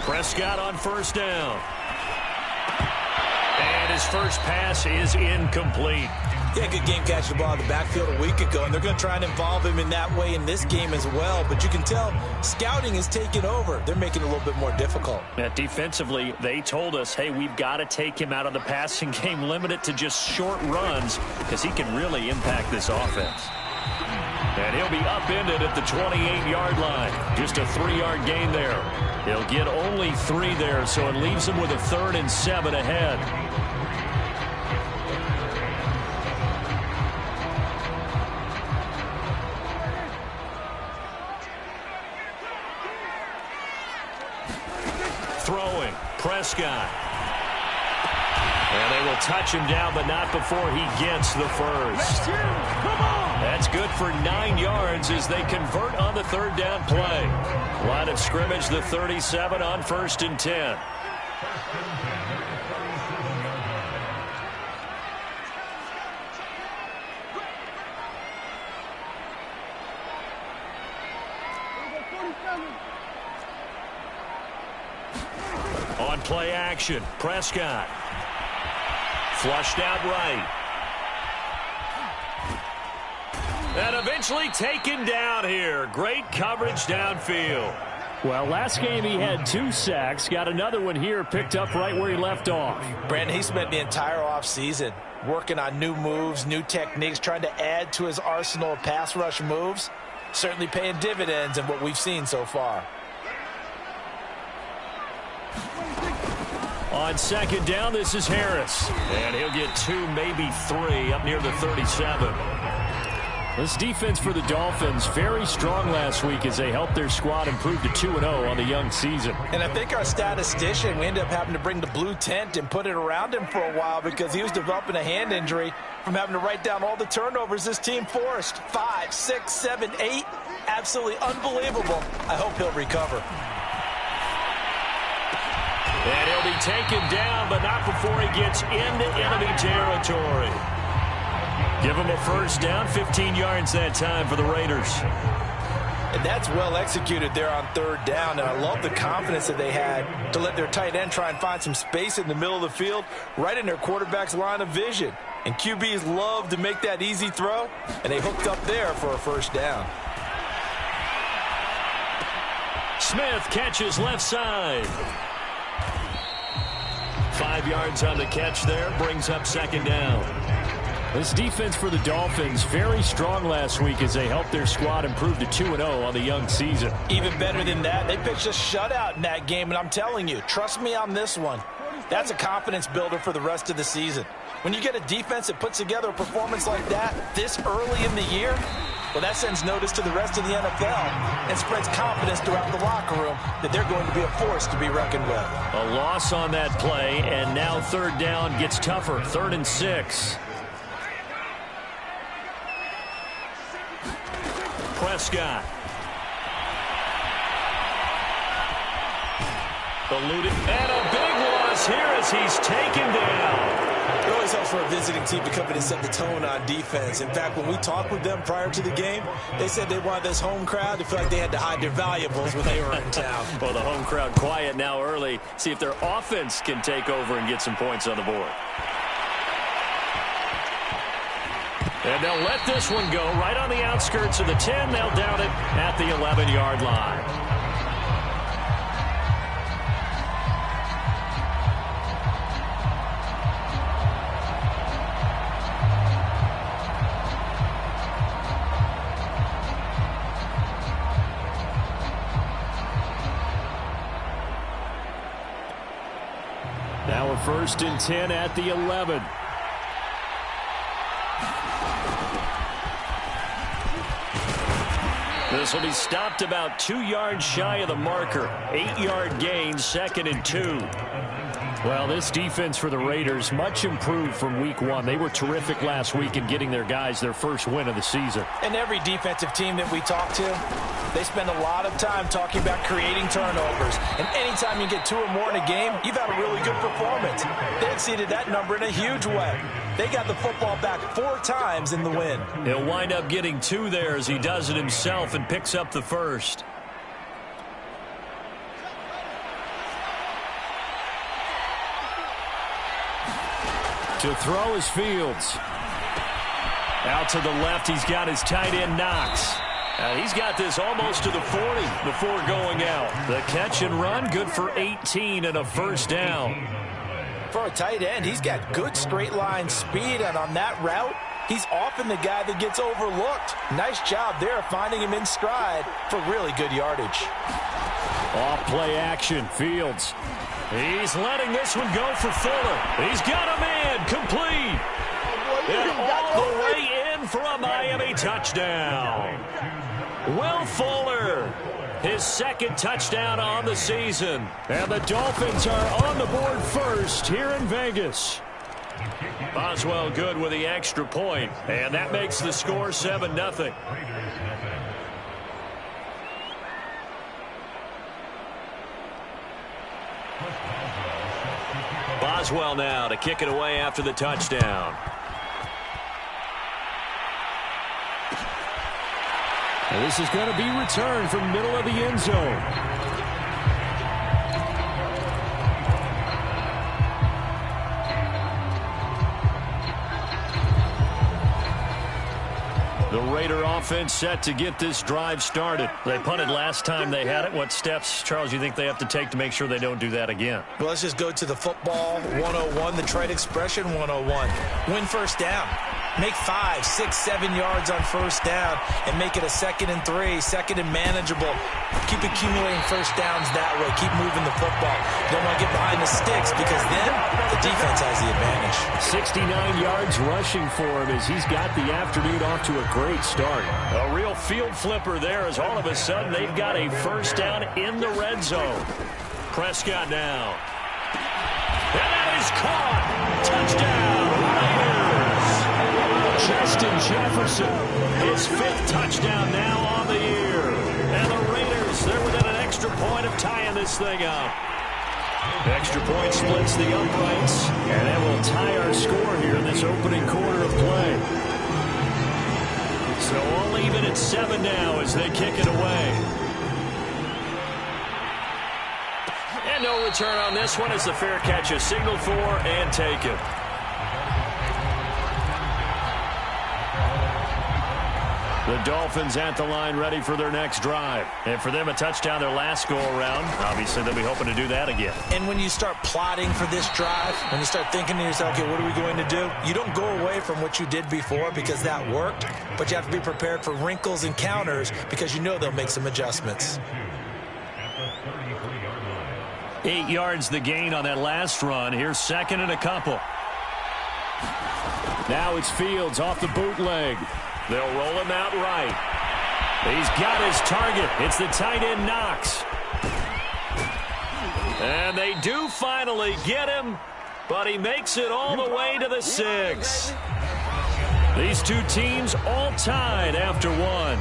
Prescott on first down. And his first pass is incomplete. Yeah, good game catching the ball in the backfield a week ago, and they're going to try and involve him in that way in this game as well. But you can tell scouting is taking over. They're making it a little bit more difficult. Defensively, they told us, hey, we've got to take him out of the passing game, limit it to just short runs, because he can really impact this offense. And he'll be upended at the 28-yard line. Just a 3-yard gain there. He'll get only 3 there, so it leaves him with a 3rd and 7 ahead. Throwing, Prescott. And they will touch him down, but not before he gets the first. That's good for 9 yards as they convert on the 3rd down play. Line of scrimmage, the 37 on 1st and 10. On play action, Prescott. Flushed out right. And eventually taken down here. Great coverage downfield. Well, last game he had 2 sacks. Got another one here, picked up right where he left off. Brandon, he spent the entire offseason working on new moves, new techniques, trying to add to his arsenal of pass rush moves. Certainly paying dividends in what we've seen so far. On 2nd down, this is Harris. And he'll get 2, maybe 3 up near the 37. This defense for the Dolphins, very strong last week as they helped their squad improve to 2-0 on the young season. And I think our statistician, we ended up having to bring the blue tent and put it around him for a while because he was developing a hand injury from having to write down all the turnovers this team forced. 5, 6, 7, 8. Absolutely unbelievable. I hope he'll recover. And he'll be taken down, but not before he gets into enemy territory. Give him a first down, 15 yards that time for the Raiders. And that's well executed there on 3rd down. And I love the confidence that they had to let their tight end try and find some space in the middle of the field, right in their quarterback's line of vision. And QBs love to make that easy throw, and they hooked up there for a first down. Smith catches left side. 5 yards on the catch there, brings up 2nd down. This defense for the Dolphins, very strong last week as they helped their squad improve to 2-0 on the young season. Even better than that, they pitched a shutout in that game, and I'm telling you, trust me on this one. That's a confidence builder for the rest of the season. When you get a defense that puts together a performance like that this early in the year, well, that sends notice to the rest of the NFL and spreads confidence throughout the locker room that they're going to be a force to be reckoned with. A loss on that play, and now 3rd down gets tougher, 3rd and 6. Prescott. Eluded, and a big loss here as he's taken down. It always helps for a visiting team to come in and set the tone on defense. In fact, when we talked with them prior to the game, they said they wanted this home crowd to feel like they had to hide their valuables when they were in town. Well, the home crowd quiet now early. See if their offense can take over and get some points on the board. And they'll let this one go right on the outskirts of the 10. They'll down it at the 11-yard line. Now a 1st and 10 at the 11. This will be stopped about 2 yards shy of the marker. 8-yard gain, 2nd and 2. Well, this defense for the Raiders, much improved from week 1. They were terrific last week in getting their guys their first win of the season. And every defensive team that we talk to, they spend a lot of time talking about creating turnovers. And anytime you get 2 or more in a game, you've had a really good performance. They exceeded that number in a huge way. They got the football back 4 times in the win. He'll wind up getting 2 there as he does it himself and picks up the first. To throw is Fields. Out to the left, he's got his tight end Knox. He's got this almost to the 40 before going out. The catch and run, good for 18 and a first down. For a tight end, he's got good straight line speed, and on that route, he's often the guy that gets overlooked. Nice job there finding him in stride for really good yardage. Off play action, Fields. He's letting this one go for Fuller. He's got a man, complete. And all the way in for a Miami touchdown. Will Fuller, his second touchdown on the season. And the Dolphins are on the board first here in Vegas. Boswell good with the extra point, and that makes the score 7-0. Boswell now to kick it away after the touchdown. And this is going to be returned from middle of the end zone. The Raider offense set to get this drive started. They punted last time they had it. What steps, Charles, you think they have to take to make sure they don't do that again? Well, let's just go to the football 101, the trade expression 101. Win first down. Make 5, 6, 7 yards on first down and make it a 2nd and 3, second and manageable. Keep accumulating first downs that way. Keep moving the football. Don't want to get behind the sticks because then the defense has the advantage. 69 yards rushing for him as he's got the afternoon off to a great start. A real field flipper there as all of a sudden they've got a first down in the red zone. Prescott now. And that is caught. Touchdown, Raiders. Justin Jefferson, his 5th touchdown now on the year. And the Raiders, they're within an extra point of tying this thing up. Extra point splits the uprights, and that will tie our score here in this opening quarter of play. So all even at 7 now as they kick it away. And no return on this one as the fair catch is signaled for and taken. The Dolphins at the line ready for their next drive. And for them, a touchdown their last go-around. Obviously, they'll be hoping to do that again. And when you start plotting for this drive, when you start thinking to yourself, okay, what are we going to do? You don't go away from what you did before because that worked, but you have to be prepared for wrinkles and counters because you know they'll make some adjustments. 8 yards the gain on that last run. Here's 2nd and a couple. Now it's Fields off the bootleg. They'll roll him out right. He's got his target. It's the tight end Knox. And they do finally get him, but he makes it all the way to the 6. These two teams all tied after 1.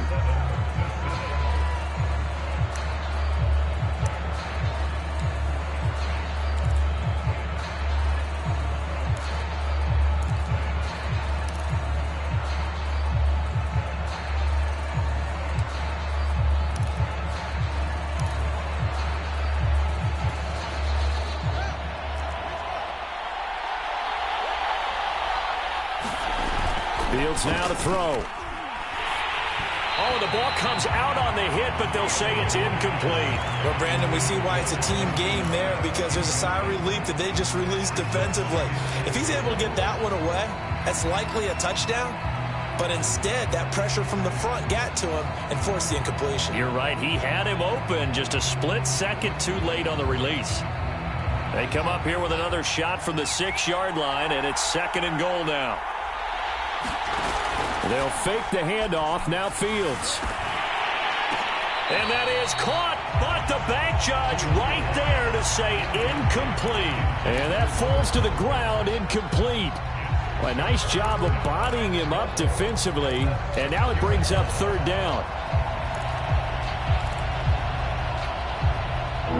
Fields now to throw. Oh, the ball comes out on the hit, but they'll say it's incomplete. Well, Brandon, we see why it's a team game there because there's a sigh of relief that they just released defensively. If he's able to get that one away, that's likely a touchdown. But instead, that pressure from the front got to him and forced the incompletion. You're right. He had him open just a split second too late on the release. They come up here with another shot from the 6-yard line, and it's 2nd and goal now. They'll fake the handoff. Now Fields. And that is caught, but the back judge right there to say incomplete. And that falls to the ground, incomplete. Well, a nice job of bodying him up defensively, and now it brings up 3rd down.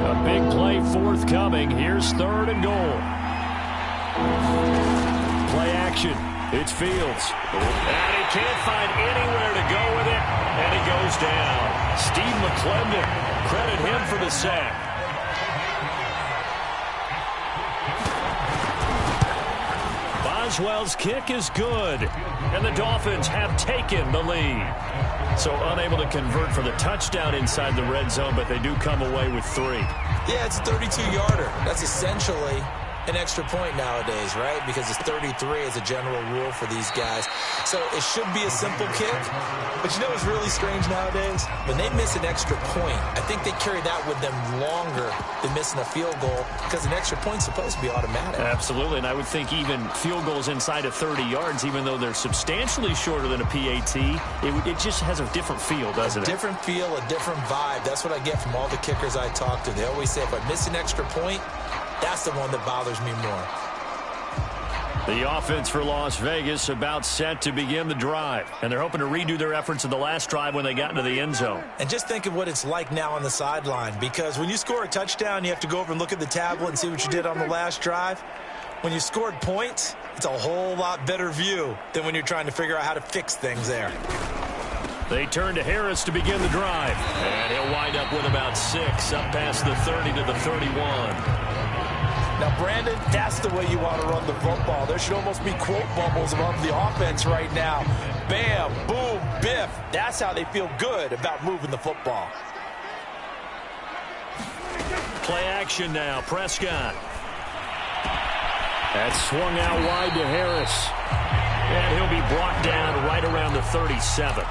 A big play forthcoming. Here's 3rd and goal. Play action. It's Fields. And he can't find anywhere to go with it, and he goes down. Steve McClendon, credit him for the sack. Boswell's kick is good. And the Dolphins have taken the lead. So unable to convert for the touchdown inside the red zone, but they do come away with 3. Yeah, it's a 32-yarder. That's essentially an extra point nowadays, right? Because it's 33 as a general rule for these guys. So it should be a simple kick. But you know what's really strange nowadays? When they miss an extra point, I think they carry that with them longer than missing a field goal because an extra point's supposed to be automatic. Absolutely, and I would think even field goals inside of 30 yards, even though they're substantially shorter than a PAT, it just has a different feel, doesn't it? A different feel, a different vibe. That's what I get from all the kickers I talk to. They always say if I miss an extra point, that's the one that bothers me more. The offense for Las Vegas about set to begin the drive. And they're hoping to redo their efforts in the last drive when they got into the end zone. And just think of what it's like now on the sideline. Because when you score a touchdown, you have to go over and look at the tablet and see what you did on the last drive. When you scored points, it's a whole lot better view than when you're trying to figure out how to fix things there. They turn to Harris to begin the drive. And he'll wind up with about 6 up past the 30 to the 31. Now, Brandon, that's the way you want to run the football. There should almost be quote bubbles above the offense right now. Bam, boom, biff. That's how they feel good about moving the football. Play action now, Prescott. That's swung out wide to Harris. And he'll be brought down right around the 37.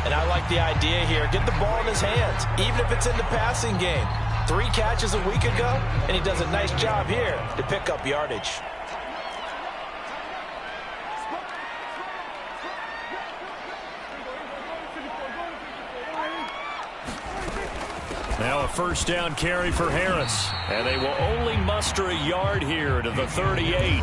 And I like the idea here. Get the ball in his hands, even if it's in the passing game. 3 catches a week ago, and he does a nice job here to pick up yardage. Now a first down carry for Harris. And they will only muster a yard here to the 38.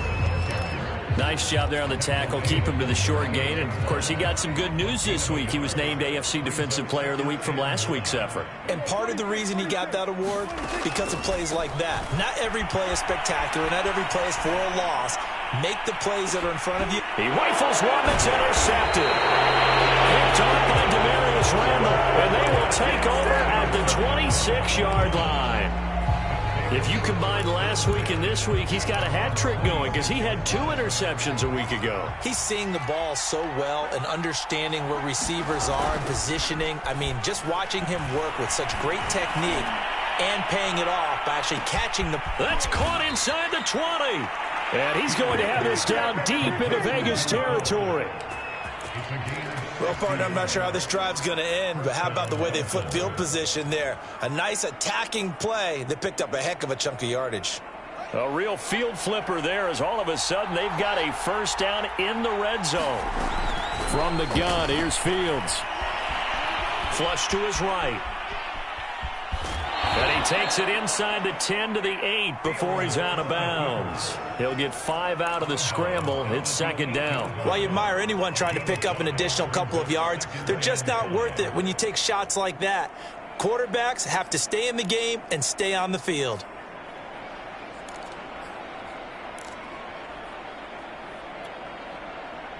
Nice job there on the tackle. Keep him to the short gain. And, of course, he got some good news this week. He was named AFC Defensive Player of the Week from last week's effort. And part of the reason he got that award, because of plays like that. Not every play is spectacular. Not every play is for a loss. Make the plays that are in front of you. He rifles one that's intercepted. Picked off by Demarius Randall. And they will take over at the 26-yard line. If you combine last week and this week, he's got a hat trick going because he had 2 interceptions a week ago. He's seeing the ball so well and understanding where receivers are and positioning. I mean, just watching him work with such great technique and paying it off by actually catching the... That's caught inside the 20. And he's going to have this down deep into Vegas territory. Well, partner, I'm not sure how this drive's going to end, but how about the way they flip field position there? A nice attacking play that picked up a heck of a chunk of yardage. A real field flipper there as all of a sudden they've got a first down in the red zone. From the gun, here's Fields. Flush to his right. And he takes it inside the 10 to the 8 before he's out of bounds. He'll get 5 out of the scramble. It's second down. Well, you admire anyone trying to pick up an additional couple of yards. They're just not worth it when you take shots like that. Quarterbacks have to stay in the game and stay on the field.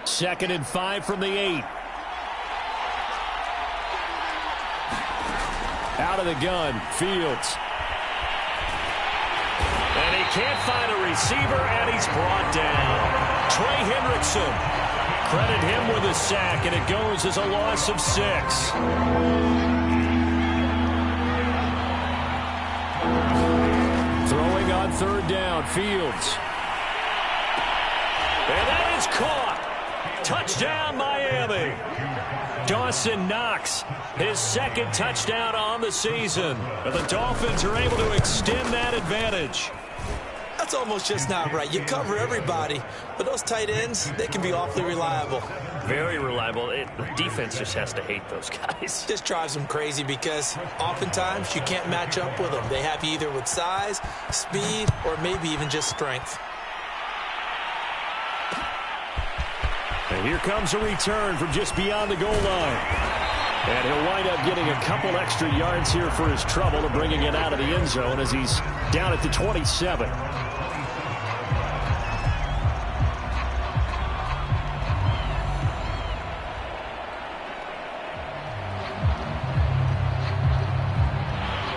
Second and 5 from the 8. Out of the gun, Fields. And he can't find a receiver, and he's brought down. Trey Hendrickson. Credit him with a sack, and it goes as a loss of 6. Throwing on third down, Fields. And that is caught. Touchdown, Miami. Dawson Knox, his second touchdown on the season. And the Dolphins are able to extend that advantage. That's almost just not right. You cover everybody, but those tight ends, they can be awfully reliable. Very reliable. The defense just has to hate those guys. This drives them crazy because oftentimes you can't match up with them. They have you either with size, speed, or maybe even just strength. And here comes a return from just beyond the goal line. And he'll wind up getting a couple extra yards here for his trouble and bringing it out of the end zone as he's down at the 27.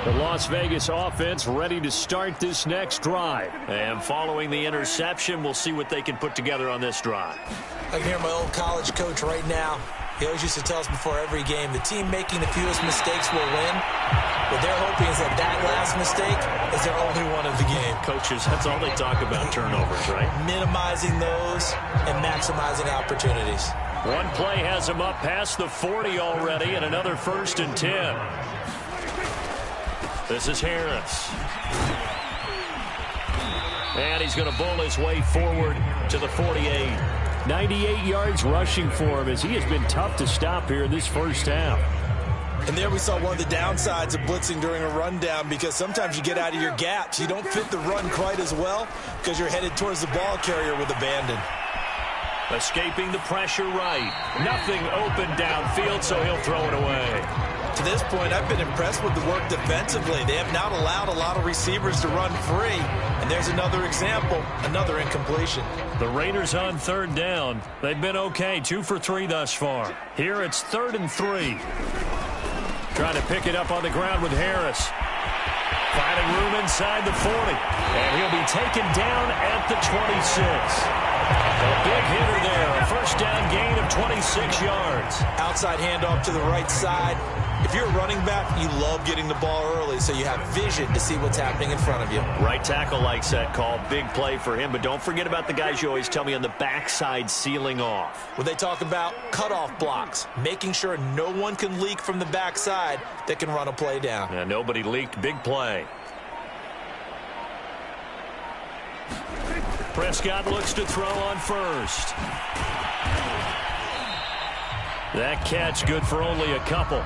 The Las Vegas offense ready to start this next drive. And following the interception, we'll see what they can put together on this drive. I can hear my old college coach right now. He always used to tell us before every game, the team making the fewest mistakes will win. What they're hoping is that that last mistake is their only one of the game. Coaches, that's all they talk about, turnovers, right? Minimizing those and maximizing opportunities. One play has him up past the 40 already, and another 1st and 10. This is Harris. And he's going to bowl his way forward to the 48. 98 yards rushing for him as he has been tough to stop here in this first half. And there we saw one of the downsides of blitzing during a rundown, because sometimes you get out of your gaps. You don't fit the run quite as well because you're headed towards the ball carrier with abandon. Escaping the pressure right. Nothing open downfield, so he'll throw it away. To this point, I've been impressed with the work defensively. They have not allowed a lot of receivers to run free. And there's another example, another incompletion. The Raiders on 3rd down. They've been okay, 2 for 3 thus far. Here it's 3rd and 3. Trying to pick it up on the ground with Harris. Finding room inside the 40. And he'll be taken down at the 26. A big hitter there. A first down gain of 26 yards. Outside handoff to the right side. If you're a running back, you love getting the ball early so you have vision to see what's happening in front of you. Right tackle likes that call. Big play for him. But don't forget about the guys you always tell me on the backside sealing off. When they talk about cutoff blocks, making sure no one can leak from the backside that can run a play down. Yeah, nobody leaked. Big play. Prescott looks to throw on first. That catch good for only a couple.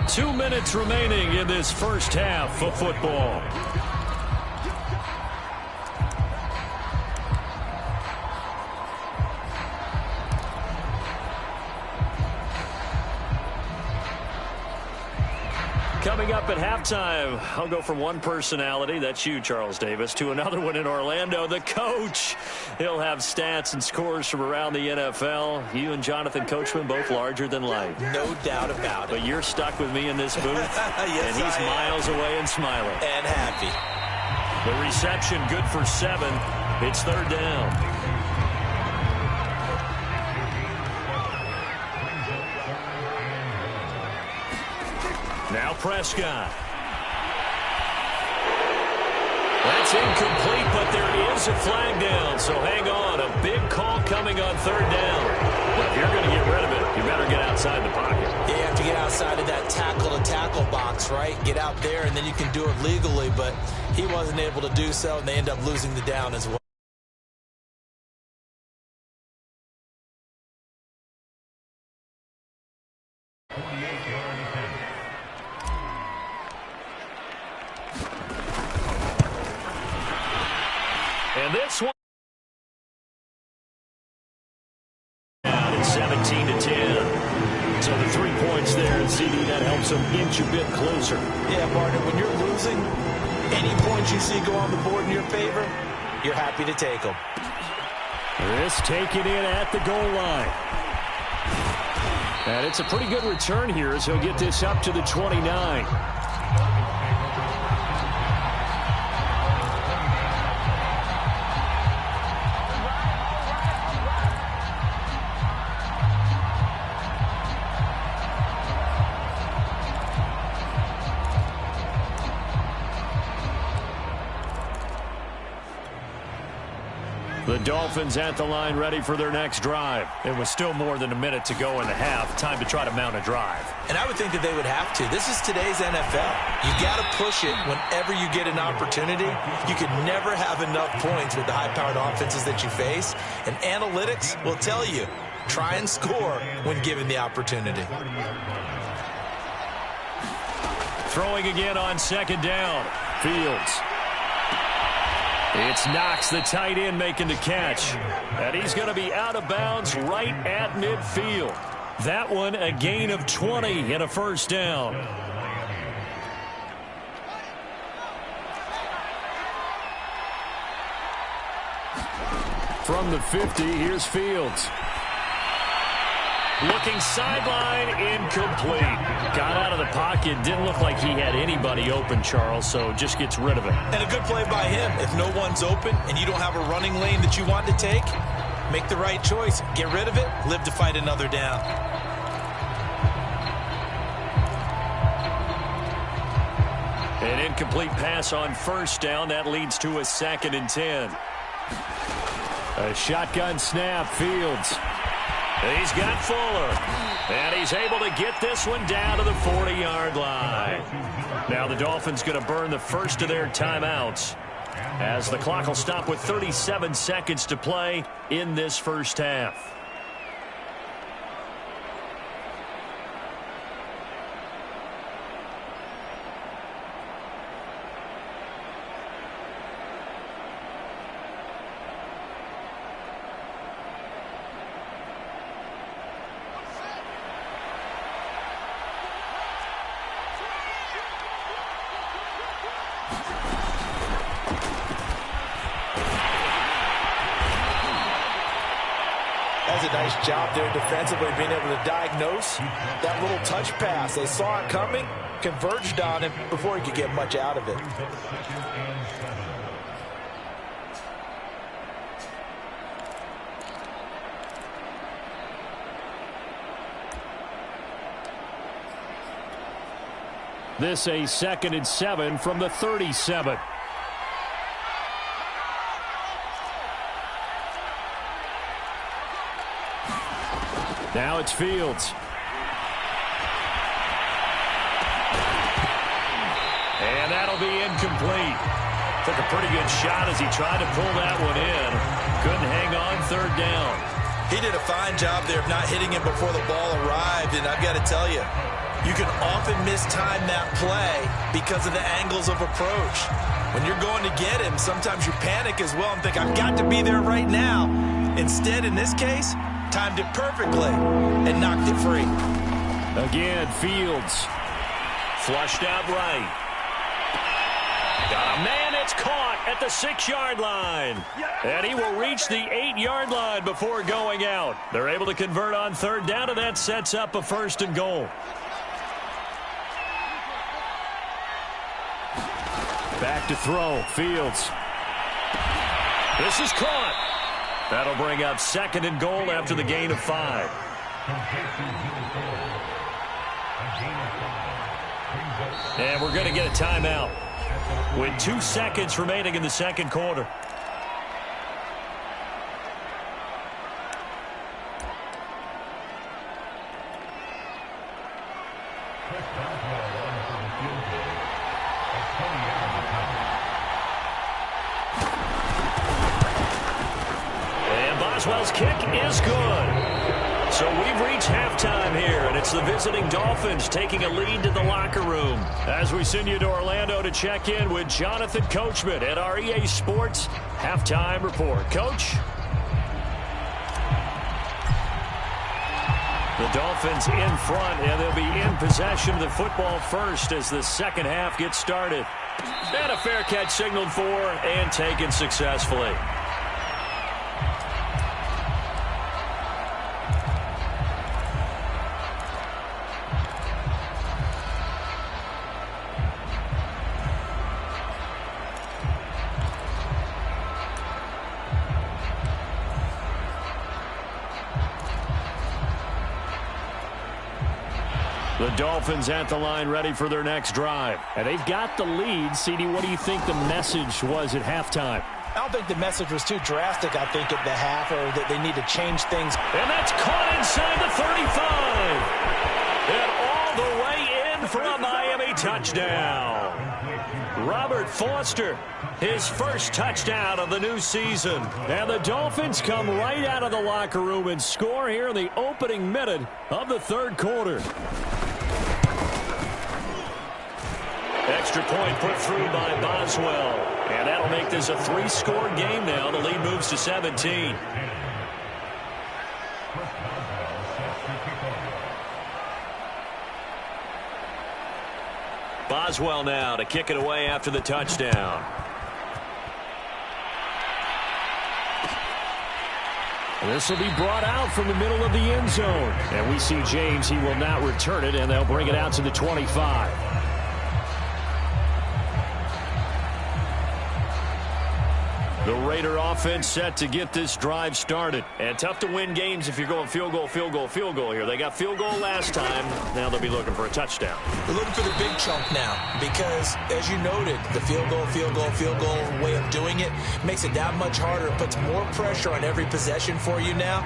2 minutes remaining in this first half of football. Coming up at halftime, I'll go from one personality, that's you, Charles Davis, to another one in Orlando, the coach. He'll have stats and scores from around the NFL. You and Jonathan Coachman both larger than life. No doubt about it. But you're stuck with me in this booth, yes, and he's miles away and smiling. And happy. The reception good for 7. It's 3rd down. Now Prescott. That's incomplete, but there is a flag down, so hang on. A big call coming on 3rd down. Well, if you're going to get rid of it, you better get outside the pocket. Yeah, you have to get outside of that tackle-to-tackle box, right? Get out there, and then you can do it legally, but he wasn't able to do so, and they end up losing the down as well. And this one it's 17-10. So the 3 points there, and CD, that helps them inch a bit closer. Yeah, partner, when you're losing, any points you see go on the board in your favor, you're happy to take them. This taken in at the goal line. And it's a pretty good return here as he'll get this up to the 29. The Dolphins at the line ready for their next drive. It was still more than a minute to go in the half. Time to try to mount a drive. And I would think that they would have to. This is today's NFL. You got to push it whenever you get an opportunity. You can never have enough points with the high-powered offenses that you face. And analytics will tell you, try and score when given the opportunity. Throwing again on 2nd down. Fields. It's Knox, the tight end, making the catch. And he's going to be out of bounds right at midfield. That one a gain of 20 and a first down. From the 50, here's Fields. Looking sideline, incomplete. Got out of the pocket. Didn't look like he had anybody open, Charles, so just gets rid of it. And a good play by him. If no one's open and you don't have a running lane that you want to take, make the right choice. Get rid of it. Live to fight another down. An incomplete pass on first down. That leads to a 2nd and 10. A shotgun snap, Fields. He's got Fuller. And he's able to get this one down to the 40-yard line. Now the Dolphins going to burn the first of their timeouts, as the clock will stop with 37 seconds to play in this first half. That's a nice job there defensively, being able to diagnose that little touch pass. They saw it coming, converged on him before he could get much out of it. This a 2nd and 7 from the 37. Now it's Fields. And that'll be incomplete. Took a pretty good shot as he tried to pull that one in. Couldn't hang on 3rd down. He did a fine job there of not hitting him before the ball arrived, and I've got to tell you, you can often mistime that play because of the angles of approach. When you're going to get him, sometimes you panic as well and think, I've got to be there right now. Instead, in this case, timed it perfectly and knocked it free. Again, Fields. Flushed out right. Got a man, it's caught at the 6-yard line. And he will reach the 8-yard line before going out. They're able to convert on 3rd down, and that sets up a 1st and goal. Back to throw, Fields. This is caught. That'll bring up 2nd and goal after the gain of 5. And we're going to get a timeout with 2 seconds remaining in the 2nd quarter. Boswell's kick is good. So we've reached halftime here, and it's the visiting Dolphins taking a lead to the locker room. As we send you to Orlando to check in with Jonathan Coachman at our EA Sports Halftime Report. Coach? The Dolphins in front, and they'll be in possession of the football first as the 2nd half gets started. And a fair catch signaled for and taken successfully. The Dolphins at the line ready for their next drive. And they've got the lead. CD, what do you think the message was at halftime? I don't think the message was too drastic, I think, at the half, or that they need to change things. And that's caught inside the 35. And all the way in for a Miami touchdown. Robert Foster, his first touchdown of the new season. And the Dolphins come right out of the locker room and score here in the opening minute of the 3rd quarter. Extra point put through by Boswell. And that'll make this a 3-score game now. The lead moves to 17. Boswell now to kick it away after the touchdown. This will be brought out from the middle of the end zone. And we see James, he will not return it, and they'll bring it out to the 25. The Raider offense set to get this drive started. And tough to win games if you're going field goal, field goal, field goal here. They got field goal last time. Now they'll be looking for a touchdown. They're looking for the big chunk now because, as you noted, the field goal, field goal, field goal way of doing it makes it that much harder. It puts more pressure on every possession for you now.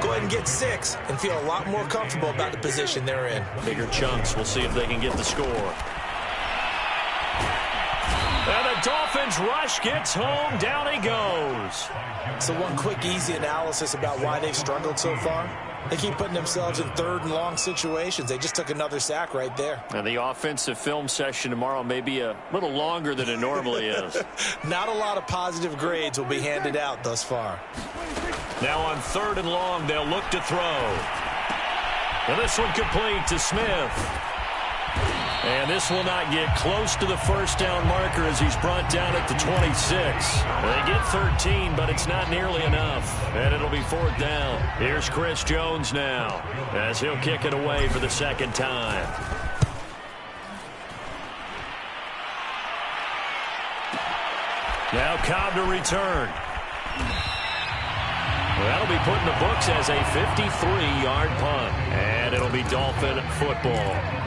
Go ahead and get 6 and feel a lot more comfortable about the position they're in. Bigger chunks. We'll see if they can get the score. And the Dolphins rush gets home. Down he goes. So one quick, easy analysis about why they've struggled so far. They keep putting themselves in 3rd and long situations. They just took another sack right there. And the offensive film session tomorrow may be a little longer than it normally is. Not a lot of positive grades will be handed out thus far. Now on 3rd and long, they'll look to throw. And this one complete to Smith. And this will not get close to the first down marker as he's brought down at the 26. They get 13, but it's not nearly enough. And it'll be 4th down. Here's Chris Jones now as he'll kick it away for the 2nd time. Now Cobb to return. That'll be put in the books as a 53-yard punt. And it'll be Dolphin football.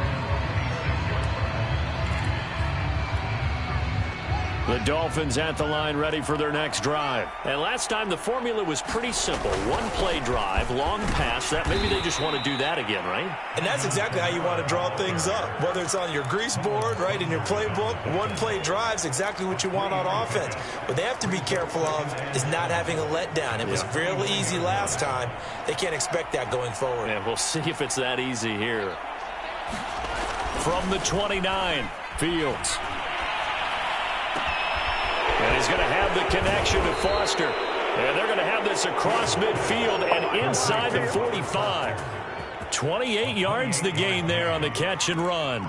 The Dolphins at the line ready for their next drive. And last time the formula was pretty simple. 1-play drive, long pass. That maybe they just want to do that again, right? And that's exactly how you want to draw things up. Whether it's on your grease board, right, in your playbook, 1-play drive is exactly what you want on offense. What they have to be careful of is not having a letdown. It was fairly easy last time. They can't expect that going forward. And we'll see if it's that easy here. From the 29, Fields. And he's going to have the connection to Foster. And they're going to have this across midfield and inside the 45. 28 yards the gain there on the catch and run.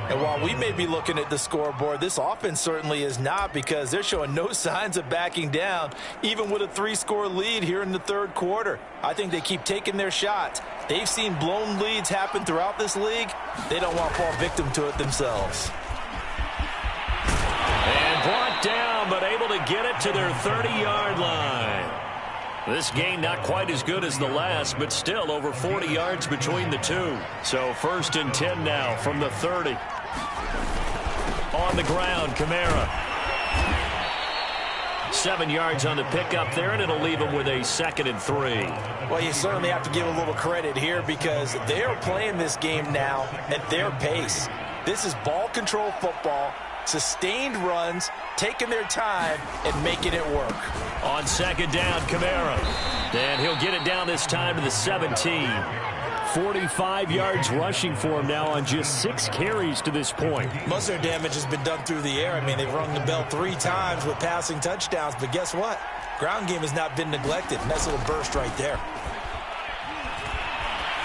And while we may be looking at the scoreboard, this offense certainly is not, because they're showing no signs of backing down, even with a 3-score lead here in the 3rd quarter. I think they keep taking their shots. They've seen blown leads happen throughout this league. They don't want to fall victim to it themselves. And brought down, but able to get it to their 30-yard line. This gain not quite as good as the last, but still over 40 yards between the two. So 1st and 10 now from the 30. On the ground, Kamara. 7 yards on the pickup there, and it'll leave him with a 2nd and 3. Well, you certainly have to give a little credit here because they are playing this game now at their pace. This is ball control football. Sustained runs, taking their time, and making it work. On 2nd down, Kamara. And he'll get it down this time to the 17. 45 yards rushing for him now on just 6 carries to this point. Most of their damage has been done through the air. I mean, they've rung the bell 3 times with passing touchdowns, but guess what? Ground game has not been neglected. Nice little burst right there.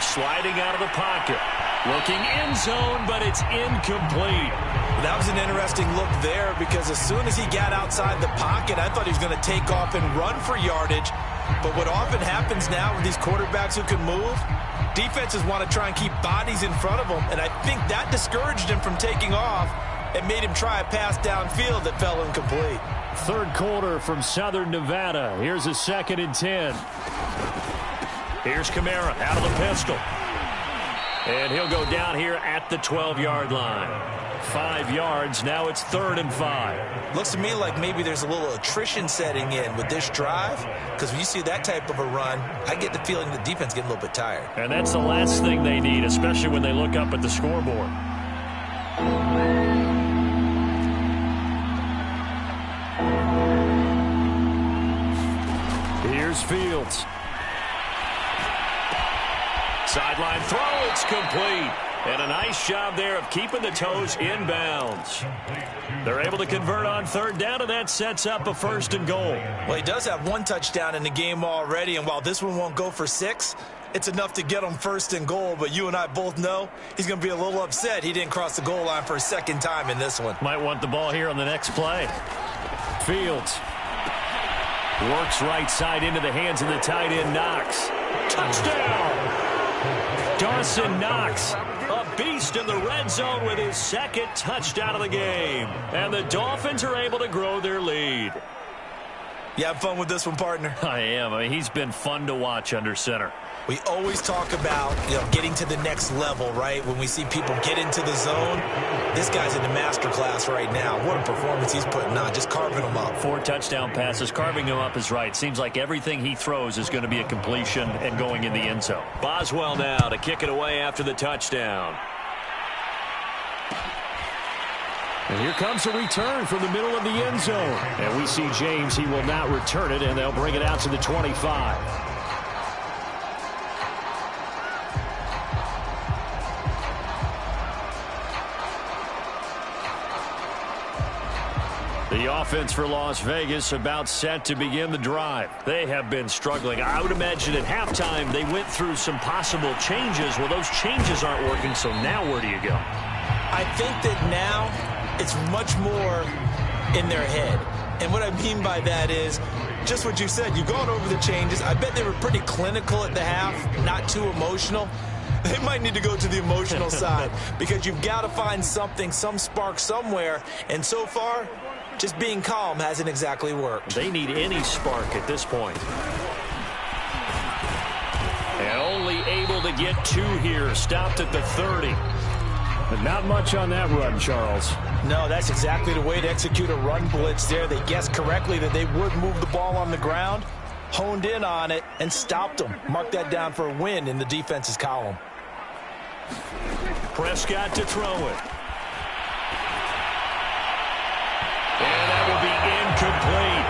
Sliding out of the pocket. Looking end zone, but it's incomplete. That was an interesting look there because as soon as he got outside the pocket, I thought he was going to take off and run for yardage. But what often happens now with these quarterbacks who can move, defenses want to try and keep bodies in front of them, and I think that discouraged him from taking off and made him try a pass downfield that fell incomplete. 3rd quarter from Southern Nevada. Here's a 2nd and 10. Here's Kamara out of the pistol. And he'll go down here at the 12-yard line. 5 yards. Now it's 3rd and 5. Looks to me like maybe there's a little attrition setting in with this drive, because when you see that type of a run, I get the feeling the defense getting a little bit tired. And that's the last thing they need, especially when they look up at the scoreboard. Here's Fields. Sideline throw, it's complete. And a nice job there of keeping the toes inbounds. They're able to convert on 3rd down, and that sets up a 1st and goal. Well, he does have 1 touchdown in the game already, and while this one won't go for 6, it's enough to get him 1st and goal. But you and I both know he's going to be a little upset he didn't cross the goal line for a 2nd time in this one. Might want the ball here on the next play. Fields. Works right side into the hands of the tight end, Knox. Touchdown! Dawson Knox, a beast in the red zone with his second touchdown of the game. And the Dolphins are able to grow their lead. You have fun with this one, partner? I am. I mean, he's been fun to watch under center. We always talk about, getting to the next level, right? When we see people get into the zone, this guy's in the master class right now. What a performance he's putting on, just carving them up. 4 touchdown passes. Carving him up is right. Seems like everything he throws is going to be a completion and going in the end zone. Boswell now to kick it away after the touchdown. And here comes a return from the middle of the end zone. And we see James, he will not return it, and they'll bring it out to the 25. The offense for Las Vegas about set to begin the drive. They have been struggling. I would imagine at halftime they went through some possible changes. Well, those changes aren't working, so now where do you go? I think that now it's much more in their head. And what I mean by that is just what you said. You've gone over the changes. I bet they were pretty clinical at the half, not too emotional. They might need to go to the emotional side because you've got to find something, some spark somewhere. And so far, just being calm hasn't exactly worked. They need any spark at this point. And only able to get 2 here. Stopped at the 30. But not much on that run, Charles. No, that's exactly the way to execute a run blitz there. They guessed correctly that they would move the ball on the ground, honed in on it, and stopped them. Mark that down for a win in the defense's column. Prescott to throw it. And that will be incomplete.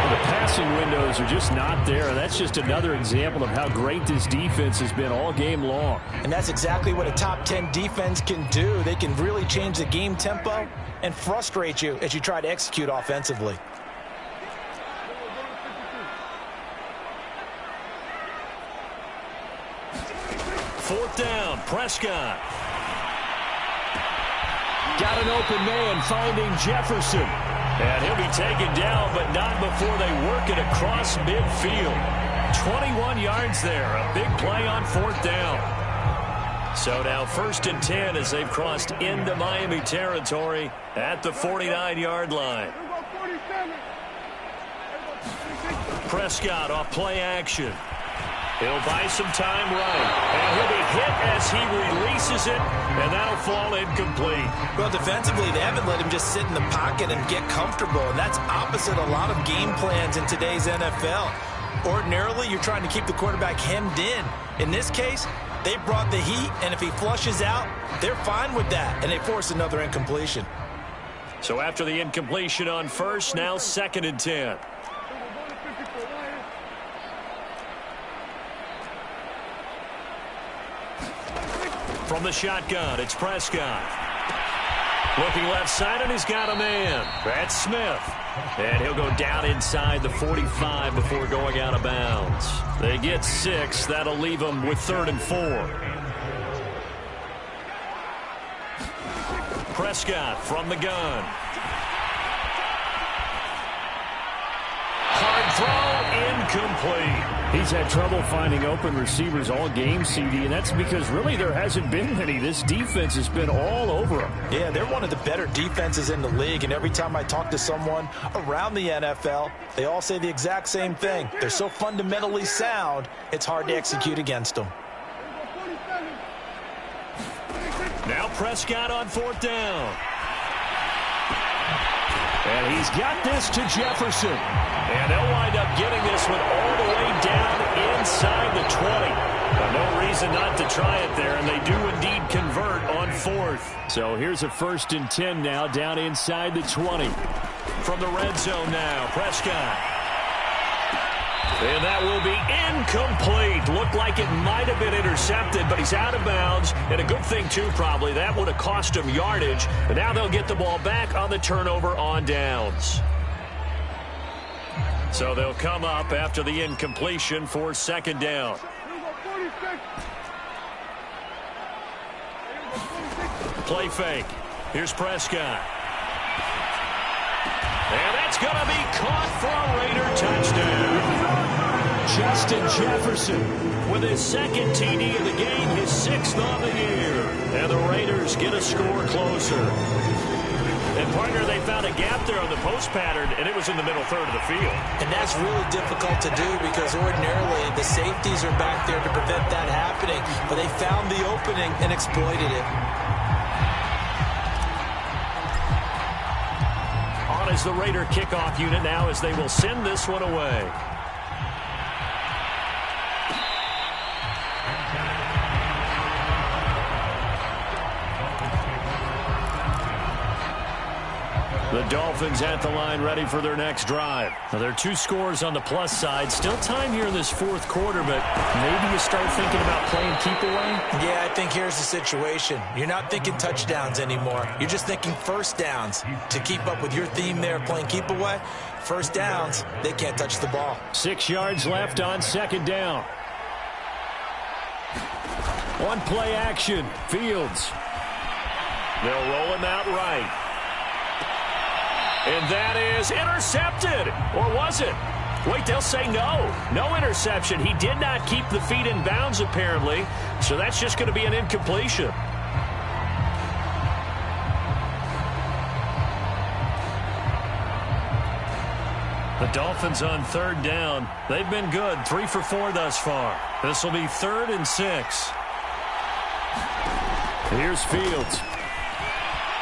The passing windows are just not there, and that's just another example of how great this defense has been all game long. And that's exactly what a top 10 defense can do. They can really change the game tempo and frustrate you as you try to execute offensively. Fourth down, Prescott. Got an open man finding Jefferson. And he'll be taken down, but not before they work it across midfield. 21 yards there, a big play on 4th down. So now 1st and 10 as they've crossed into Miami territory at the 49-yard line. Prescott off play action. He'll buy some time right. And he'll be hit as he releases it, and that'll fall incomplete. Well, defensively, they haven't let him just sit in the pocket and get comfortable, and that's opposite a lot of game plans in today's NFL. Ordinarily, you're trying to keep the quarterback hemmed in. In this case, they brought the heat, and if he flushes out, they're fine with that, and they force another incompletion. So after the incompletion on 1st, now 2nd and 10. From the shotgun, it's Prescott. Looking left side, and he's got a man. That's Smith. And he'll go down inside the 45 before going out of bounds. They get 6. That'll leave them with 3rd and 4. Prescott from the gun. Hard throw, incomplete. He's had trouble finding open receivers all game, CD, and that's because really there hasn't been many. This defense has been all over him. Yeah, they're one of the better defenses in the league, and every time I talk to someone around the NFL, they all say the exact same thing. They're so fundamentally sound, it's hard to execute against them. Now Prescott on 4th down. And he's got this to Jefferson. And they'll wind up getting this one all the way down inside the 20. No reason not to try it there, and they do indeed convert on 4th. So here's a 1st and 10 now down inside the 20. From the red zone now, Prescott. And that will be incomplete. Looked like it might have been intercepted, but he's out of bounds. And a good thing, too, probably. That would have cost him yardage. But now they'll get the ball back on the turnover on downs. So they'll come up after the incompletion for 2nd down. Play fake. Here's Prescott. And that's going to be caught for a Raider touchdown. Justin Jefferson with his second TD of the game, his 6th on the year. And the Raiders get a score closer. And, partner, they found a gap there on the post pattern, and it was in the middle third of the field. And that's really difficult to do because ordinarily the safeties are back there to prevent that happening. But they found the opening and exploited it. On as the Raider kickoff unit now as they will send this one away. The Dolphins at the line ready for their next drive. Now, there are 2 scores on the plus side. Still time here in this 4th quarter, but maybe you start thinking about playing keep away? Yeah, I think here's the situation. You're not thinking touchdowns anymore. You're just thinking first downs. To keep up with your theme there, playing keep away, first downs, they can't touch the ball. 6 yards left on 2nd down. One play action. Fields. They'll roll him out right. And that is intercepted. Or was it? Wait, they'll say no. No interception. He did not keep the feet in bounds, apparently. So that's just going to be an incompletion. The Dolphins on 3rd down. They've been good. 3 for 4 thus far. This will be 3rd and 6. Here's Fields.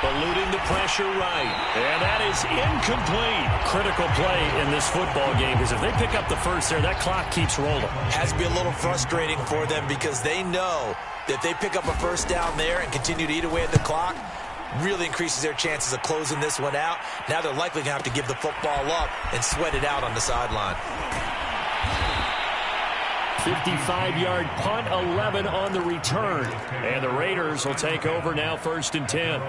Eluding the pressure right. And that is incomplete. Critical play in this football game because if they pick up the first there, that clock keeps rolling. Has to be a little frustrating for them because they know that if they pick up a first down there and continue to eat away at the clock, really increases their chances of closing this one out. Now they're likely going to have to give the football up and sweat it out on the sideline. 55-yard punt, 11 on the return. And the Raiders will take over now 1st and 10.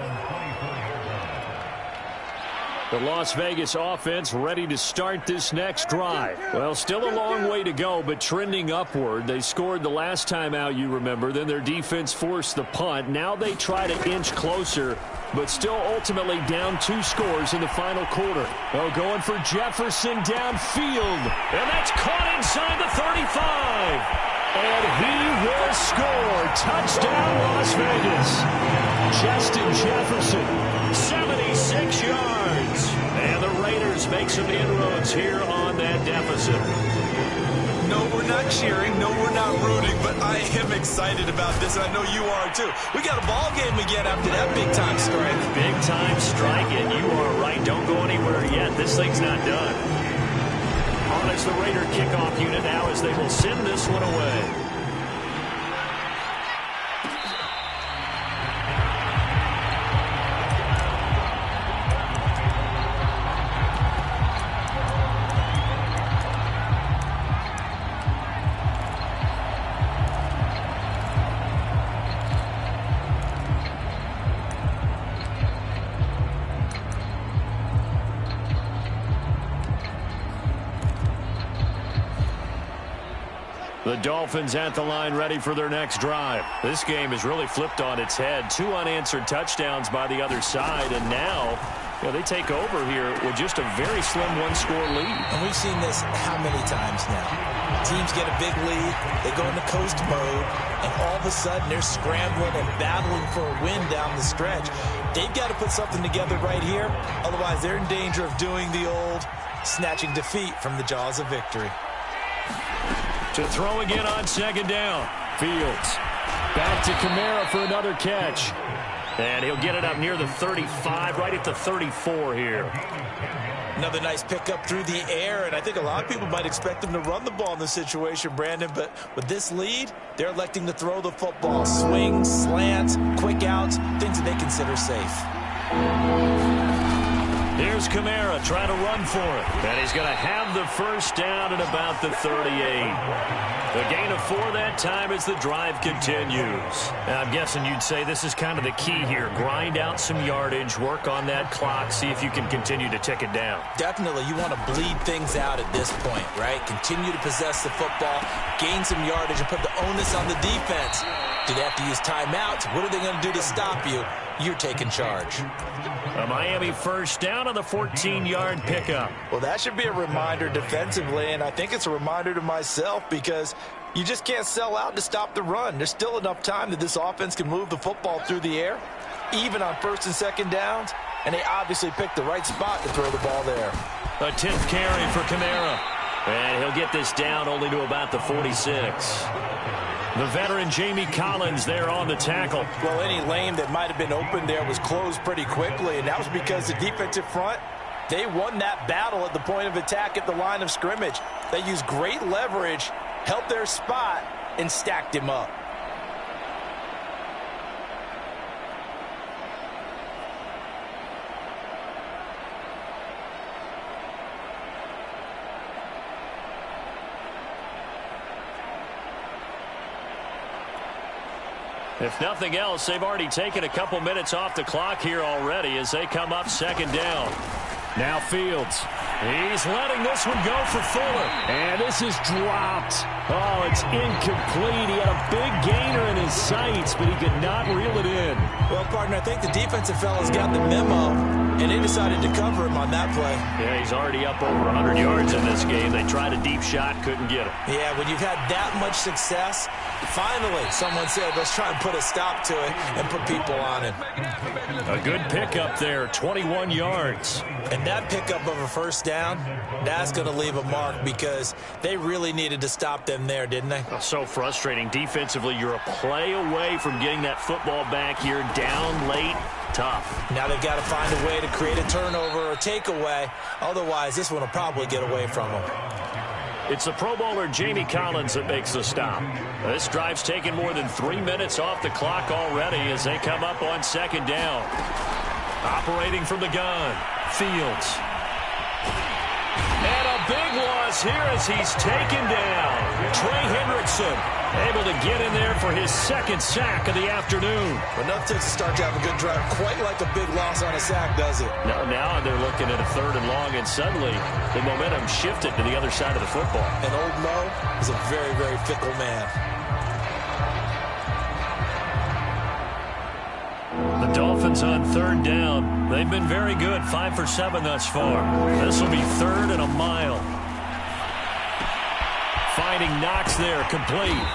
The Las Vegas offense ready to start this next drive. Well, still a long way to go, but trending upward. They scored the last time out, you remember. Then their defense forced the punt. Now they try to inch closer, but still ultimately down 2 scores in the final quarter. Oh, going for Jefferson downfield. And that's caught inside the 35. And he will score. Touchdown, Las Vegas. Justin Jefferson, 76 yards. And the Raiders make some inroads here on that deficit. No, we're not cheering. No, we're not rooting. But I am excited about this, and I know you are too. We got a ball game again after that big-time strike. Big-time strike, and you are right. Don't go anywhere yet. This thing's not done. On as the Raider kickoff unit now as they will send this one away. The Dolphins at the line ready for their next drive. This game is really flipped on its head. 2 unanswered touchdowns by the other side, and now they take over here with just a very slim 1-score lead. And we've seen this how many times now? Teams get a big lead, they go into coast mode, and all of a sudden they're scrambling and battling for a win down the stretch. They've got to put something together right here, otherwise they're in danger of doing the old snatching defeat from the jaws of victory. To throw again on 2nd down. Fields. Back to Kamara for another catch. And he'll get it up near the 35, right at the 34 here. Another nice pickup through the air, and I think a lot of people might expect them to run the ball in this situation, Brandon, but with this lead, they're electing to throw the football. Swings, slants, quick outs, things that they consider safe. Here's Kamara trying to run for it. And he's going to have the first down at about the 38. The gain of 4 that time as the drive continues. And I'm guessing you'd say this is kind of the key here. Grind out some yardage, work on that clock, see if you can continue to tick it down. Definitely. You want to bleed things out at this point, right? Continue to possess the football, gain some yardage, and put the onus on the defense. Do they have to use timeouts? What are they going to do to stop you? You're taking charge. A Miami first down on the 14-yard pickup. Well, that should be a reminder defensively, and I think it's a reminder to myself because you just can't sell out to stop the run. There's still enough time that this offense can move the football through the air, even on first and second downs, and they obviously picked the right spot to throw the ball there. A 10th carry for Kamara. And he'll get this down only to about the 46. The veteran Jamie Collins there on the tackle. Well, any lane that might have been open there was closed pretty quickly, and that was because the defensive front, they won that battle at the point of attack at the line of scrimmage. They used great leverage, held their spot, and stacked him up. If nothing else, they've already taken a couple minutes off the clock here already as they come up second down. Now Fields. He's letting this one go for Fuller. And this is dropped. Oh, it's incomplete. He had a big gainer in his sights, but he could not reel it in. Well, partner, I think the defensive fellas got the memo, and they decided to cover him on that play. Yeah, he's already up over 100 yards in this game. They tried a deep shot, couldn't get it. Yeah, when you've had that much success, finally someone said, let's try and put a stop to it and put people on it. A good pickup there, 21 yards. And that pickup of a first down, that's going to leave a mark because they really needed to stop them there, didn't they? So frustrating. Defensively, you're a play away from getting that football back here down late. Tough. Now they've got to find a way to create a turnover or takeaway. Otherwise, this one will probably get away from them. It's the Pro Bowler Jamie Collins that makes the stop. This drive's taken more than 3 minutes off the clock already as they come up on second down. Operating from the gun, Fields. And a big loss here as he's taken down. Trey Hendrickson able to get in there for his second sack of the afternoon. Enough to start to have a good drive. Quite like a big loss on a sack, does it? Now they're looking at a third and long, and suddenly the momentum shifted to the other side of the football. And old Mo is a very, very fickle man. The Dolphins on third down. They've been very good, 5 for 7 thus far. This will be third and a mile. Finding Knox there, complete.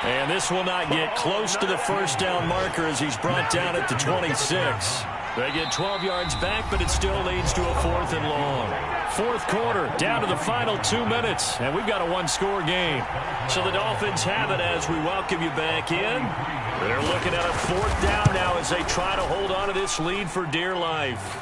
And this will not get close to the first down marker as he's brought down at the 26. They get 12 yards back, but it still leads to a 4th and long. Fourth quarter, down to the final 2 minutes, and we've got a one-score game. So the Dolphins have it as we welcome you back in. They're looking at a 4th down now as they try to hold on to this lead for dear life.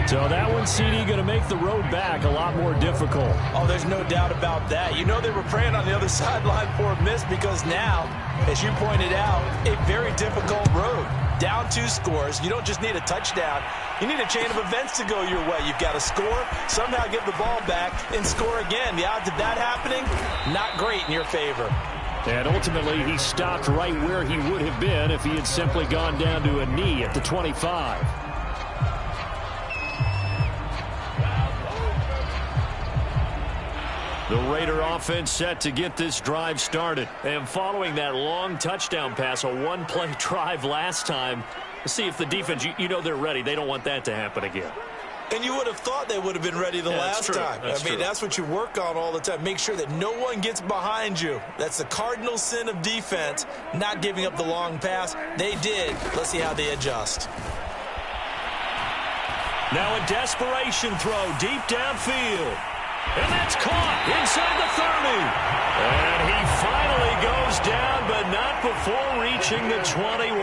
So that one, CD, going to make the road back a lot more difficult. Oh, there's no doubt about that. You know they were praying on the other sideline for a miss because now, as you pointed out, a very difficult road. Down 2 scores. You don't just need a touchdown. You need a chain of events to go your way. You've got to score, somehow give the ball back, and score again. The odds of that happening, not great in your favor. And ultimately, he stopped right where he would have been if he had simply gone down to a knee at the 25. The Raider offense set to get this drive started. And following that long touchdown pass, a one-play drive last time, let's see if the defense, you know they're ready. They don't want that to happen again. And you would have thought they would have been ready the last time. That's what you work on all the time. Make sure that no one gets behind you. That's the cardinal sin of defense, not giving up the long pass. They did. Let's see how they adjust. Now a desperation throw deep downfield. And that's caught inside the 30. And he finally goes down, but not before reaching the 21.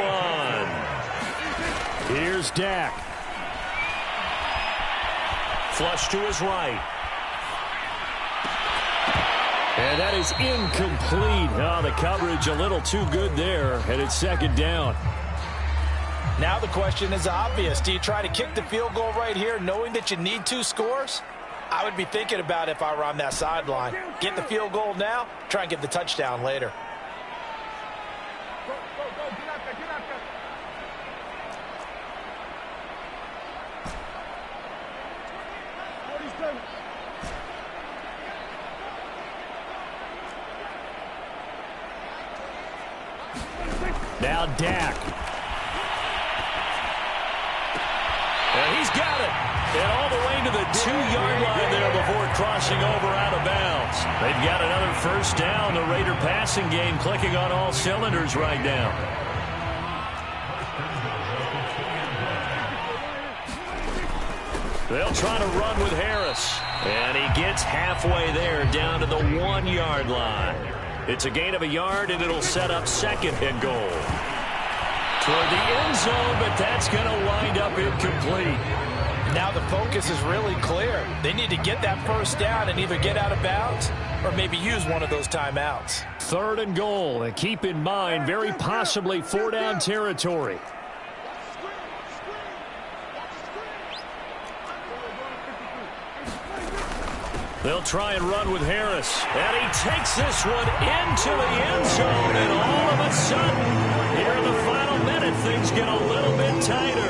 Here's Dak. Flush to his right. And that is incomplete. Oh, the coverage a little too good there, and it's second down. Now the question is obvious. Do you try to kick the field goal right here knowing that you need 2 scores? I would be thinking about if I were on that sideline. Get the field goal now, try and get the touchdown later. Now Dak. And he's got it. And all the way to the 2-yard line there before crossing over out of bounds. They've got another first down. The Raider passing game clicking on all cylinders right now. They'll try to run with Harris. And he gets halfway there down to the 1-yard line. It's a gain of a yard, and it'll set up 2nd and goal. Toward the end zone, but that's going to wind up incomplete. Now the focus is really clear. They need to get that first down and either get out of bounds or maybe use one of those timeouts. 3rd and goal, and keep in mind, very possibly 4-down territory. They'll try and run with Harris. And he takes this one into the end zone. And all of a sudden, here in the final minute, things get a little bit tighter.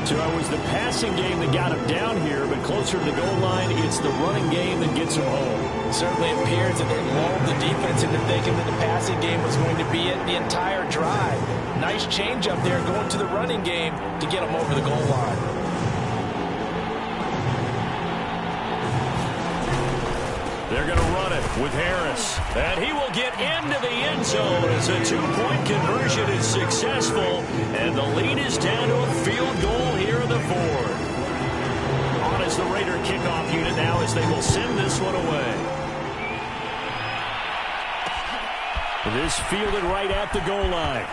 So it was the passing game that got him down here, but closer to the goal line, it's the running game that gets him home. Certainly appears that they lulled the defense into thinking that the passing game was going to be it the entire drive. Nice change up there going to the running game to get him over the goal line. They're going to run it with Harris. And he will get into the end zone as a 2-point conversion is successful. And the lead is down to a field goal here in the 4th. On is the Raider kickoff unit now as they will send this one away. This fielded right at the goal line.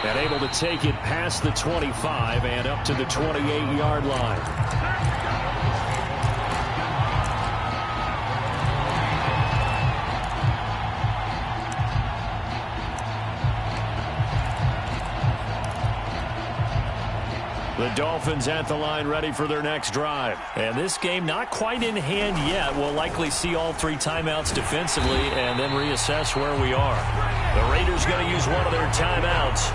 And able to take it past the 25 and up to the 28-yard line. The Dolphins at the line ready for their next drive. And this game not quite in hand yet. We'll likely see all 3 timeouts defensively and then reassess where we are. The Raiders going to use one of their timeouts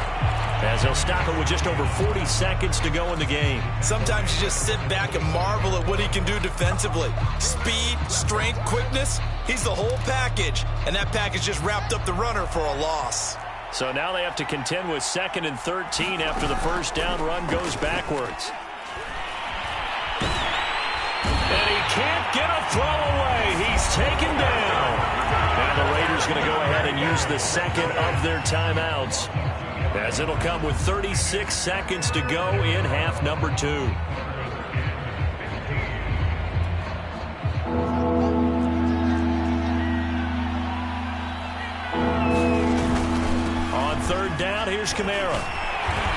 as they'll stop it with just over 40 seconds to go in the game. Sometimes you just sit back and marvel at what he can do defensively. Speed, strength, quickness, he's the whole package. And that package just wrapped up the runner for a loss. So now they have to contend with 2nd and 13 after the first down run goes backwards. And he can't get a throw away. He's taken down. Now the Raiders going to go ahead and use the 2nd of their timeouts, as it'll come with 36 seconds to go in half number 2. Third down, here's Kamara.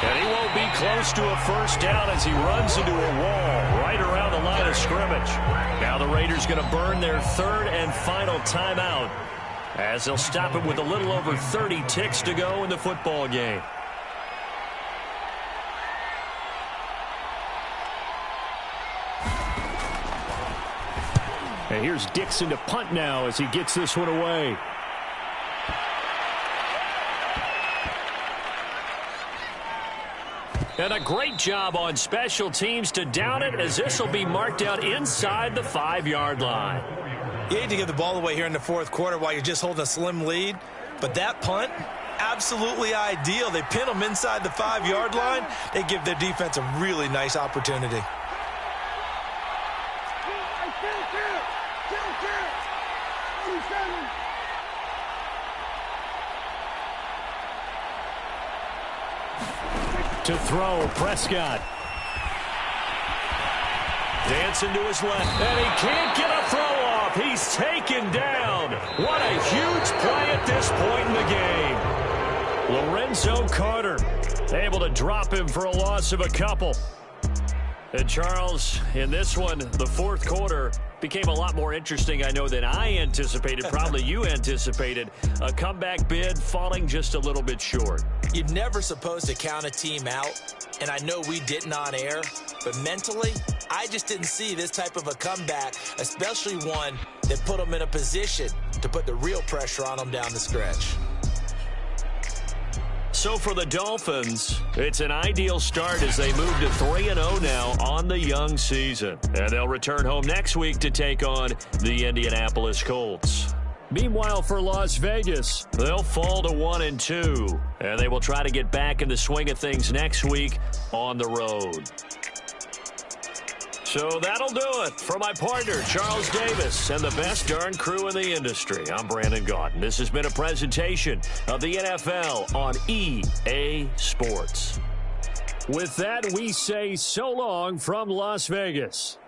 And he won't be close to a first down as he runs into a wall right around the line of scrimmage. Now the Raiders going to burn their 3rd and final timeout as they'll stop it with a little over 30 ticks to go in the football game. And here's Dixon to punt now as he gets this one away. And a great job on special teams to down it, as this will be marked out inside the 5-yard line. You hate to give the ball away here in the 4th quarter while you're just holding a slim lead, but that punt, absolutely ideal. They pin them inside the 5-yard line. They give their defense a really nice opportunity. To throw, Prescott. Dancing to his left, and he can't get a throw off. He's taken down. What a huge play at this point in the game. Lorenzo Carter able to drop him for a loss of a couple. And Charles, in this one, the 4th quarter became a lot more interesting, I know, than I anticipated. Probably you anticipated. A comeback bid falling just a little bit short. You're never supposed to count a team out, and I know we didn't on air, but mentally, I just didn't see this type of a comeback, especially one that put them in a position to put the real pressure on them down the stretch. So for the Dolphins, it's an ideal start as they move to 3-0 now on the young season. And they'll return home next week to take on the Indianapolis Colts. Meanwhile, for Las Vegas, they'll fall to 1-2, and they will try to get back in the swing of things next week on the road. So that'll do it for my partner, Charles Davis, and the best darn crew in the industry. I'm Brandon Gaudin. This has been a presentation of the NFL on EA Sports. With that, we say so long from Las Vegas.